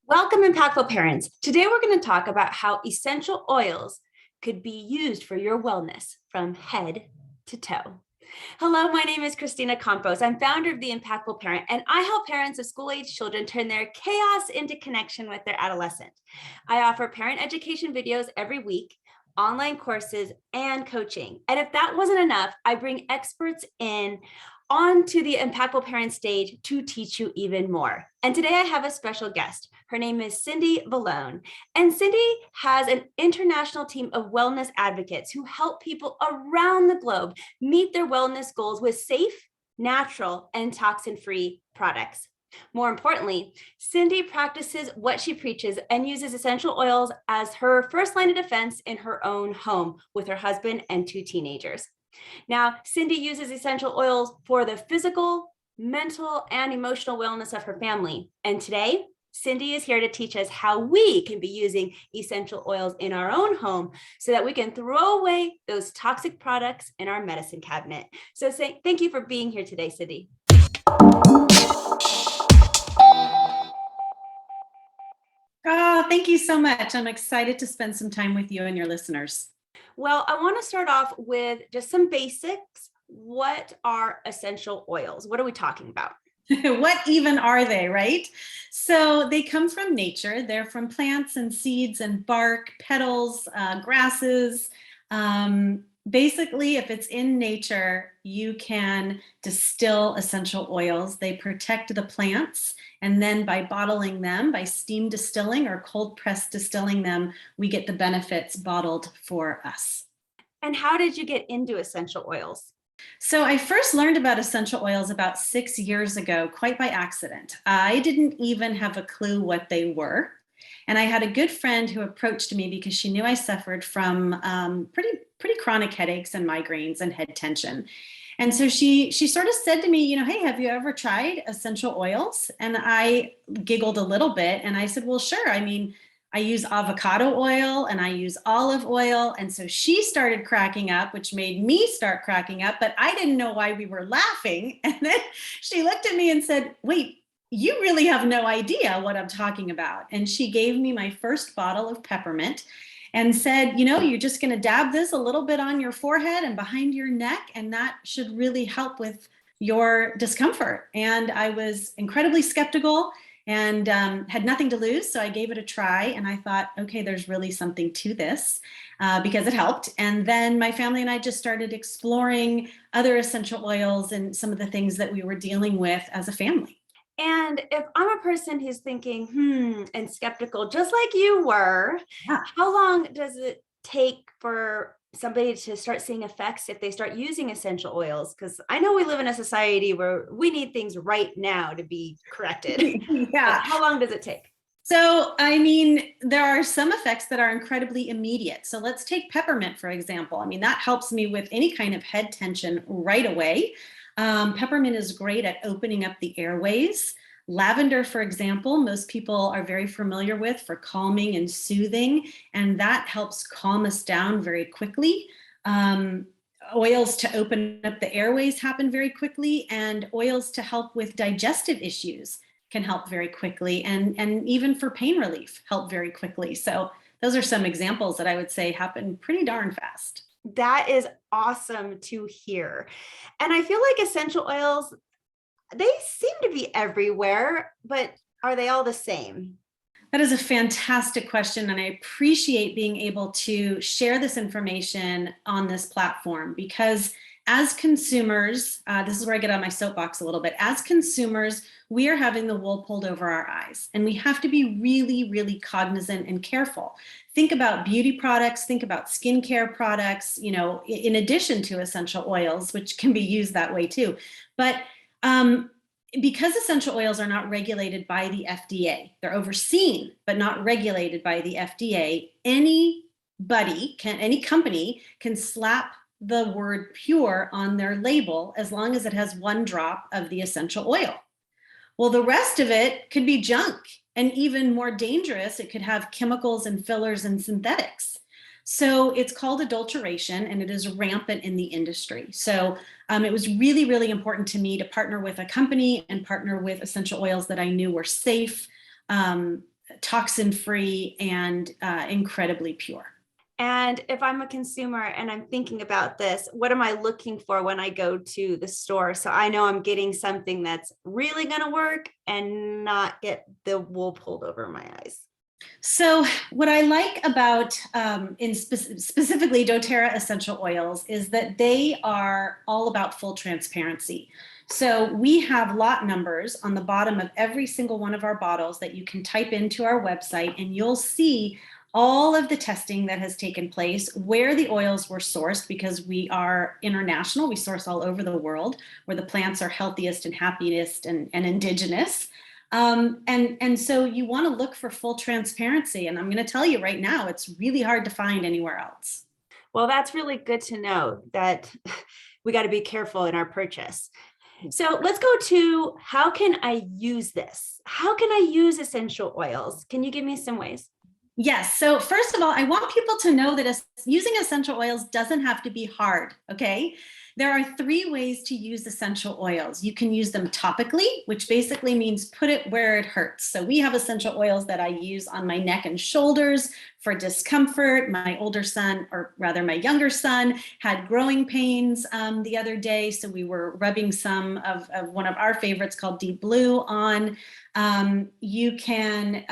Welcome, impactful parents. Today, we're going to talk about how essential oils could be used for your wellness from head to toe. Hello, my name is Christina Campos. I'm founder of The Impactful Parent, and I help parents of school-age children turn their chaos into connection with their adolescent. I offer parent education videos every week, online courses, and coaching. And if that wasn't enough, I bring experts in onto the Impactful Parent stage to teach you even more. And today I have a special guest. Her name is Cindy Vallone. And Cindy has an international team of wellness advocates who help people around the globe meet their wellness goals with safe, natural, and toxin-free products. More importantly, Cindy practices what she preaches and uses essential oils as her first line of defense in her own home with her husband and 2 teenagers. Now, Cindy uses essential oils for the physical, mental, and emotional wellness of her family. And today, Cindy is here to teach us how we can be using essential oils in our own home so that we can throw away those toxic products in our medicine cabinet. So thank you for being here today, Cindy. Oh, thank you so much. I'm excited to spend some time with you and your listeners. Well, I want to start off with just some basics. What are essential oils? What are we talking about? What even are they, right? So they come from nature. They're from plants and seeds and bark, petals, grasses. Basically, if it's in nature, you can distill essential oils. They protect the plants. And then by bottling them, by steam distilling or cold press distilling them, we get the benefits bottled for us. And how did you get into essential oils? So I first learned about essential oils about 6 years ago, quite by accident. I didn't even have a clue what they were. And I had a good friend who approached me because she knew I suffered from pretty chronic headaches and migraines and head tension. And so she sort of said to me, hey, have you ever tried essential oils? And I giggled a little bit and I said, well, sure. I mean, I use avocado oil and I use olive oil. And so she started cracking up, which made me start cracking up, but I didn't know why we were laughing. And then she looked at me and said, wait, you really have no idea what I'm talking about. And she gave me my first bottle of peppermint and said, you're just going to dab this a little bit on your forehead and behind your neck, and that should really help with your discomfort. And I was incredibly skeptical and had nothing to lose. So I gave it a try and I thought, okay, there's really something to this because it helped. And then my family and I just started exploring other essential oils and some of the things that we were dealing with as a family. And if I'm a person who's thinking, and skeptical, just like you were, Yeah. how long does it take for somebody to start seeing effects if they start using essential oils? Because I know we live in a society where we need things right now to be corrected. Yeah. But how long does it take? So, I mean, there are some effects that are incredibly immediate. So let's take peppermint, for example. I mean, that helps me with any kind of head tension right away. Peppermint is great at opening up the airways. Lavender, for example, most people are very familiar with for calming and soothing, and that helps calm us down very quickly. Oils to open up the airways happen very quickly, and oils to help with digestive issues can help very quickly, and even for pain relief help very quickly. So those are some examples that I would say happen pretty darn fast. That is awesome to hear. And I feel like essential oils, they seem to be everywhere, but are they all the same? That is a fantastic question, and I appreciate being able to share this information on this platform because as consumers, this is where I get on my soapbox a little bit. As consumers, we are having the wool pulled over our eyes, and we have to be really, really cognizant and careful. Think about beauty products, think about skincare products, in addition to essential oils, which can be used that way too. But because essential oils are not regulated by the FDA, they're overseen, but not regulated by the FDA, any company can slap the word pure on their label as long as it has 1 drop of the essential oil. Well, the rest of it could be junk, and even more dangerous, it could have chemicals and fillers and synthetics. So it's called adulteration, and it is rampant in the industry. So it was really, really important to me to partner with a company and partner with essential oils that I knew were safe, toxin-free, and incredibly pure. And if I'm a consumer and I'm thinking about this, what am I looking for when I go to the store? So I know I'm getting something that's really going to work and not get the wool pulled over my eyes. So what I like about specifically doTERRA essential oils is that they are all about full transparency. So we have lot numbers on the bottom of every single one of our bottles that you can type into our website, and you'll see all of the testing that has taken place, where the oils were sourced, because we are international. We source all over the world, where the plants are healthiest and happiest and indigenous. And so you want to look for full transparency. And I'm going to tell you right now, it's really hard to find anywhere else. Well, that's really good to know that we got to be careful in our purchase. So let's go to how can I use this? How can I use essential oils? Can you give me some ways? Yes. So first of all, I want people to know that using essential oils doesn't have to be hard. Okay. There are 3 ways to use essential oils. You can use them topically, which basically means put it where it hurts. So we have essential oils that I use on my neck and shoulders for discomfort. My older son, or rather my younger son, had growing pains the other day. So we were rubbing some of one of our favorites called Deep Blue on. You can,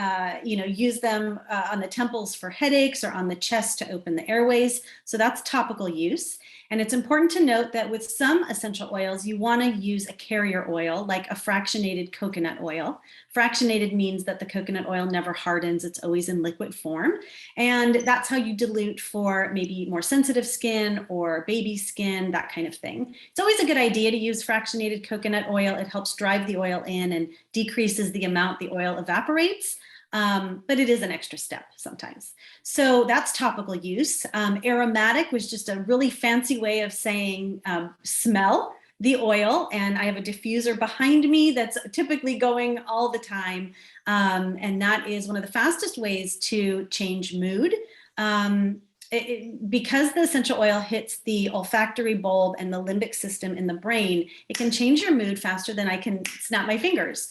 use them on the temples for headaches or on the chest to open the airways. So that's topical use. And it's important to note that with some essential oils, you want to use a carrier oil, like a fractionated coconut oil. Fractionated means that the coconut oil never hardens. It's always in liquid form. And that's how you dilute for maybe more sensitive skin or baby skin, that kind of thing. It's always a good idea to use fractionated coconut oil. It helps drive the oil in and decreases the amount the oil evaporates. But it is an extra step sometimes. So that's topical use. Aromatic was just a really fancy way of saying smell the oil. And I have a diffuser behind me that's typically going all the time. And that is one of the fastest ways to change mood. Because the essential oil hits the olfactory bulb and the limbic system in the brain, it can change your mood faster than I can snap my fingers.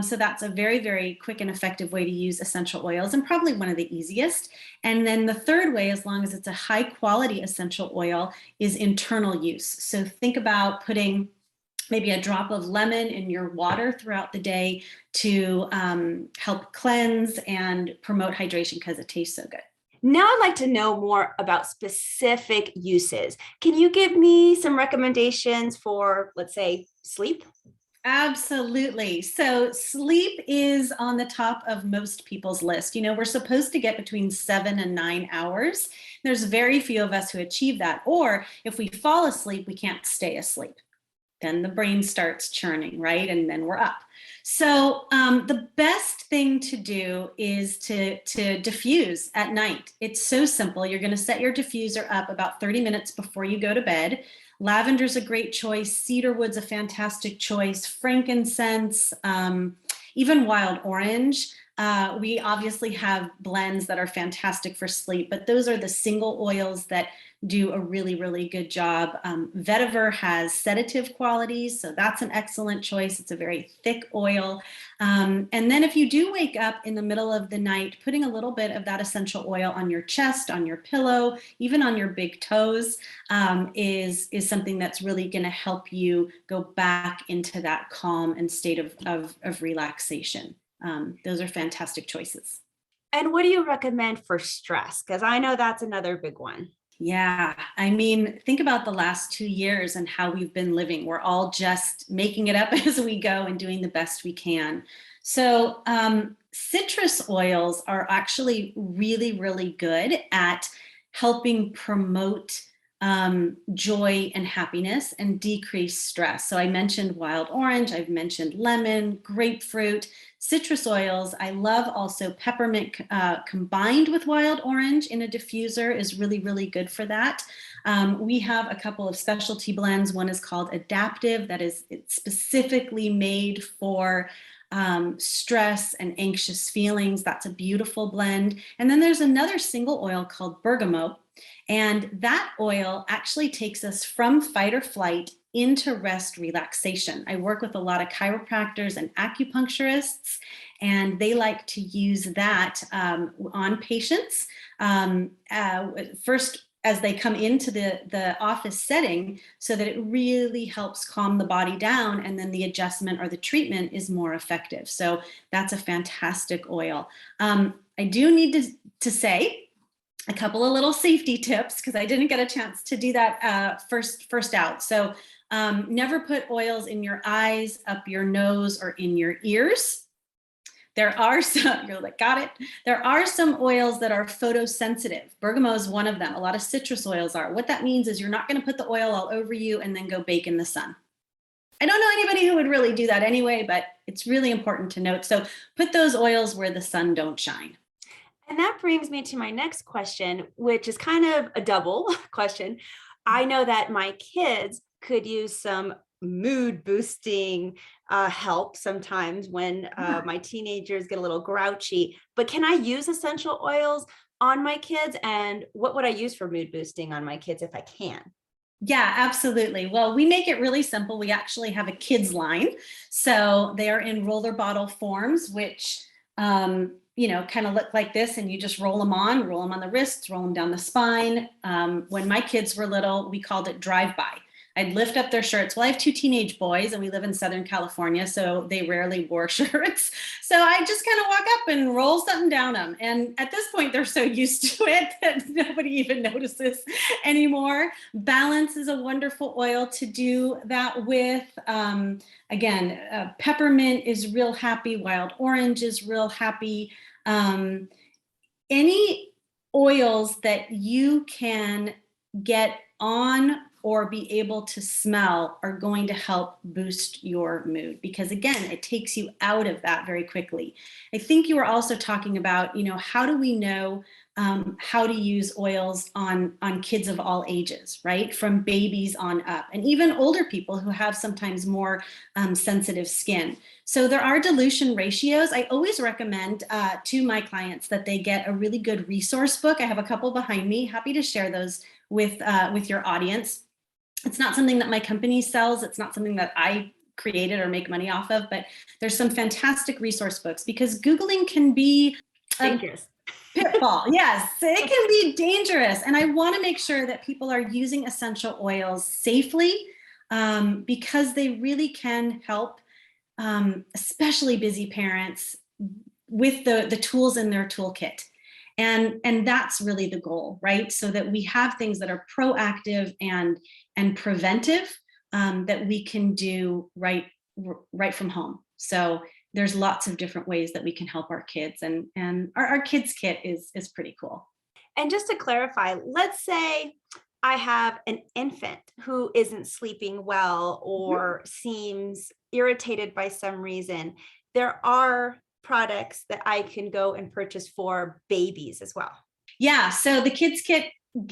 So that's a very, very quick and effective way to use essential oils, and probably one of the easiest. And then the third way, as long as it's a high quality essential oil, is internal use. So think about putting maybe a drop of lemon in your water throughout the day to help cleanse and promote hydration because it tastes so good. Now I'd like to know more about specific uses. Can you give me some recommendations for, let's say, sleep? Absolutely. So sleep is on the top of most people's list. We're supposed to get between 7 and 9 hours. There's very few of us who achieve that. Or if we fall asleep, we can't stay asleep. Then the brain starts churning, right? And then we're up. So the best thing to do is to diffuse at night. It's so simple. You're going to set your diffuser up about 30 minutes before you go to bed. Lavender's a great choice. Cedarwood's a fantastic choice. Frankincense, even wild orange. We obviously have blends that are fantastic for sleep, but those are the single oils that do a really, really good job. Vetiver has sedative qualities, so that's an excellent choice. It's a very thick oil. And then if you do wake up in the middle of the night, putting a little bit of that essential oil on your chest, on your pillow, even on your big toes, is something that's really going to help you go back into that calm and state of relaxation. Those are fantastic choices. And what do you recommend for stress? Because I know that's another big one. Yeah, I mean, think about the last 2 years and how we've been living. We're all just making it up as we go and doing the best we can. So citrus oils are actually really, really good at helping promote joy and happiness and decrease stress. So I mentioned wild orange, I've mentioned lemon, grapefruit, citrus oils. I love also peppermint combined with wild orange in a diffuser is really, really good for that. We have a couple of specialty blends. One is called Adaptive, that is specifically made for stress and anxious feelings. That's a beautiful blend. And then there's another single oil called Bergamot. And that oil actually takes us from fight or flight into rest relaxation. I work with a lot of chiropractors and acupuncturists, And they like to use that on patients. First, as they come into the office setting, so that it really helps calm the body down, and then the adjustment or the treatment is more effective. So that's a fantastic oil. I do need to say a couple of little safety tips, because I didn't get a chance to do that first out. So never put oils in your eyes, up your nose, or in your ears. There are some, you're like, got it. There are some oils that are photosensitive. Bergamot is one of them. A lot of citrus oils are. What that means is you're not going to put the oil all over you and then go bake in the sun. I don't know anybody who would really do that anyway, but it's really important to note. So put those oils where the sun don't shine. And that brings me to my next question, which is kind of a double question. I know that my kids could use some mood boosting help sometimes when my teenagers get a little grouchy, but can I use essential oils on my kids? And what would I use for mood boosting on my kids if I can? Yeah, absolutely. Well, we make it really simple. We actually have a kids line. So they are in roller bottle forms, which, kind of look like this, and you just roll them on the wrists, roll them down the spine. When my kids were little, we called it drive-by. I'd lift up their shirts. Well, I have two teenage boys and we live in Southern California, so they rarely wore shirts. So I just kind of walk up and roll something down them. And at this point, they're so used to it that nobody even notices anymore. Balance is a wonderful oil to do that with. Peppermint is real happy. Wild orange is real happy. Any oils that you can get on or be able to smell are going to help boost your mood, because again, it takes you out of that very quickly. I think you were also talking about, how do we know how to use oils on kids of all ages, right? From babies on up, and even older people who have sometimes more sensitive skin. So there are dilution ratios. I always recommend to my clients that they get a really good resource book. I have a couple behind me. Happy to share those with your audience. It's not something that my company sells. It's not something that I created or make money off of, but there's some fantastic resource books, because Googling can be dangerous. Pitfall. Yes, it can be dangerous. And I want to make sure that people are using essential oils safely, because they really can help, especially busy parents, with the tools in their toolkit. And that's really the goal, right? So that we have things that are proactive and preventive, that we can do right from home. So there's lots of different ways that we can help our kids, and our kids kit is pretty cool. And just to clarify, let's say I have an infant who isn't sleeping well or seems irritated by some reason. There are products that I can go and purchase for babies as well. Yeah, so the kids kit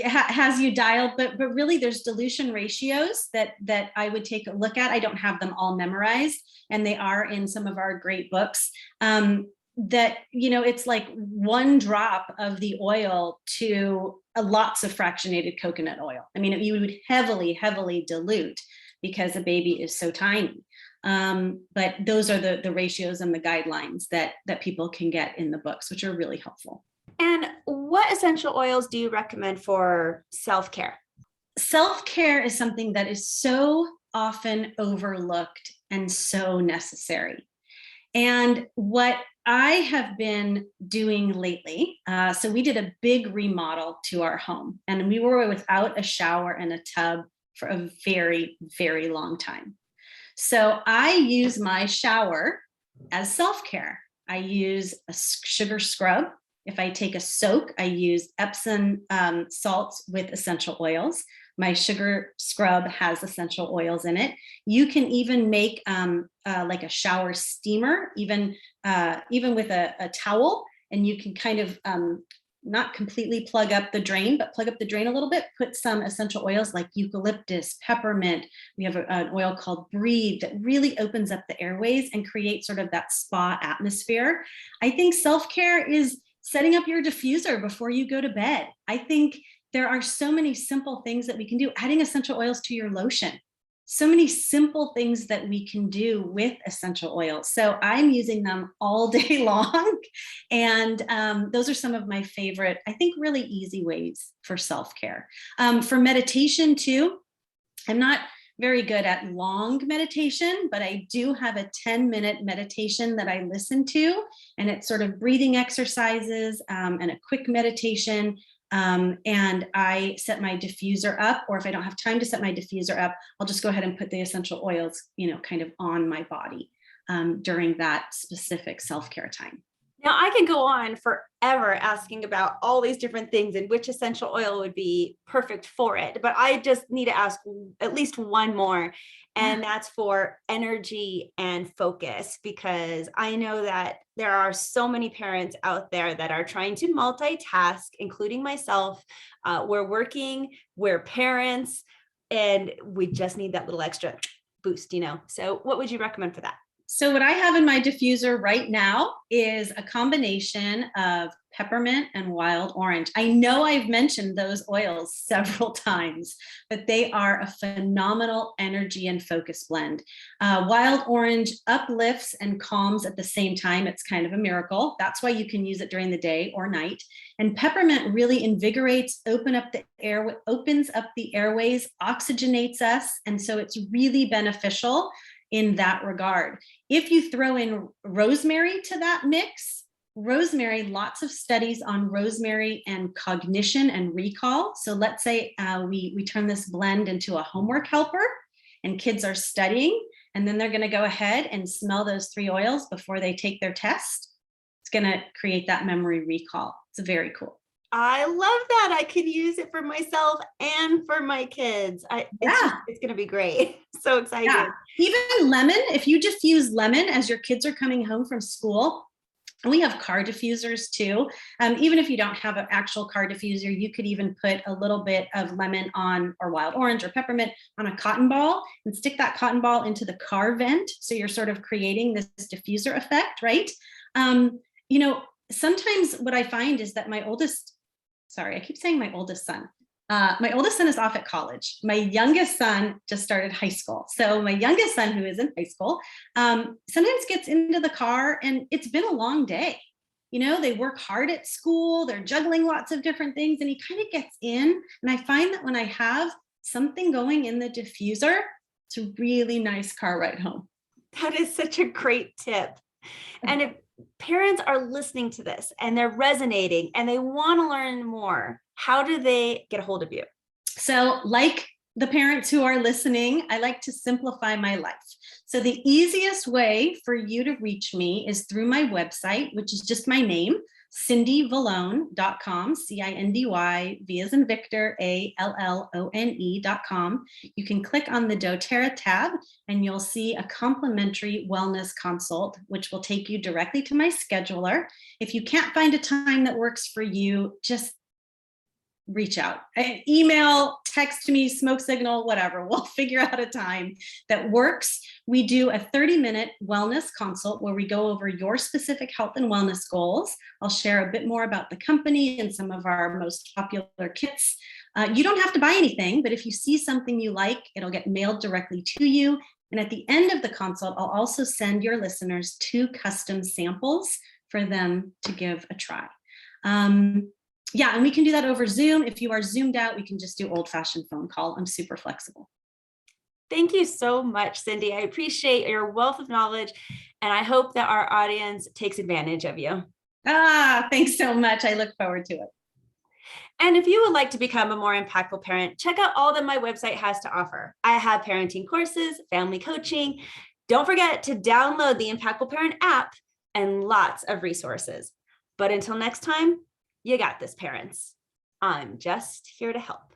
has you dialed, but really there's dilution ratios that I would take a look at. I don't have them all memorized, and they are in some of our great books. That, it's like 1 drop of the oil to lots of fractionated coconut oil. I mean, you would heavily dilute, because a baby is so tiny. But those are the ratios and the guidelines that people can get in the books, which are really helpful. And what essential oils do you recommend for self-care? Self-care is something that is so often overlooked and so necessary. And what I have been doing lately, so we did a big remodel to our home, and we were without a shower and a tub for a very, very long time. So I use my shower as self-care. I use a sugar scrub. If I take a soak, I use Epsom salts with essential oils. My sugar scrub has essential oils in it. You can even make like a shower steamer, even with a towel, and you can kind of not completely plug up the drain, but plug up the drain a little bit, put some essential oils like eucalyptus, peppermint. We have an oil called Breathe that really opens up the airways and creates sort of that spa atmosphere. I think self-care is setting up your diffuser before you go to bed. I think there are so many simple things that we can do. Adding essential oils to your lotion. so many simple things that we can do with essential oils. So I'm using them all day long. And those are some of my favorite, I think, really easy ways for self-care. For meditation too, I'm not very good at long meditation, but I do have a 10-minute meditation that I listen to, and it's sort of breathing exercises and a quick meditation. And I set my diffuser up, or if I don't have time to set my diffuser up, I'll just go ahead and put the essential oils, kind of on my body during that specific self-care time. Now, I can go on forever asking about all these different things and which essential oil would be perfect for it. But I just need to ask at least one more, and that's for energy and focus, because I know that there are so many parents out there that are trying to multitask, including myself. We're working, we're parents, and we just need that little extra boost, So what would you recommend for that? So what I have in my diffuser right now is a combination of peppermint and wild orange. I know I've mentioned those oils several times, but they are a phenomenal energy and focus blend. Wild orange uplifts and calms at the same time. It's kind of a miracle. That's why you can use it during the day or night. And peppermint really invigorates, opens up the airways, oxygenates us. And so it's really beneficial in that regard. If you throw in rosemary to that mix, lots of studies on rosemary and cognition and recall. So let's say we turn this blend into a homework helper and kids are studying, and then they're going to go ahead and smell those 3 oils before they take their test. It's going to create that memory recall. It's very cool. I love that. I could use it for myself and for my kids. It's going to be great. So excited. Yeah. Even lemon, if you diffuse lemon as your kids are coming home from school, and we have car diffusers too. Even if you don't have an actual car diffuser, you could even put a little bit of lemon on, or wild orange or peppermint on a cotton ball and stick that cotton ball into the car vent. So you're sort of creating this diffuser effect, right? Sometimes what I find is that my oldest son. My oldest son is off at college. My youngest son just started high school. So my youngest son, who is in high school, sometimes gets into the car and it's been a long day. They work hard at school. They're juggling lots of different things, and he kind of gets in. And I find that when I have something going in the diffuser, it's a really nice car ride home. That is such a great tip. And if parents are listening to this and they're resonating and they want to learn more, how do they get a hold of you? So, like the parents who are listening, I like to simplify my life. So the easiest way for you to reach me is through my website, which is just my name, CindyVallone.com, CINDY, V as in Victor, ALLONE.com. You can click on the doTERRA tab and you'll see a complimentary wellness consult, which will take you directly to my scheduler. If you can't find a time that works for you, just reach out, email, text me, smoke signal, whatever. We'll figure out a time that works. We do a 30-minute wellness consult where we go over your specific health and wellness goals. I'll share a bit more about the company and some of our most popular kits. You don't have to buy anything, but if you see something you like, it'll get mailed directly to you. And at the end of the consult, I'll also send your listeners 2 custom samples for them to give a try. And we can do that over Zoom. If you are Zoomed out, we can just do old-fashioned phone call. I'm super flexible. Thank you so much, Cindy. I appreciate your wealth of knowledge, and I hope that our audience takes advantage of you. Thanks so much. I look forward to it. And if you would like to become a more impactful parent, check out all that my website has to offer. I have parenting courses, family coaching. Don't forget to download the Impactful Parent app and lots of resources. But until next time, you got this, parents. I'm just here to help.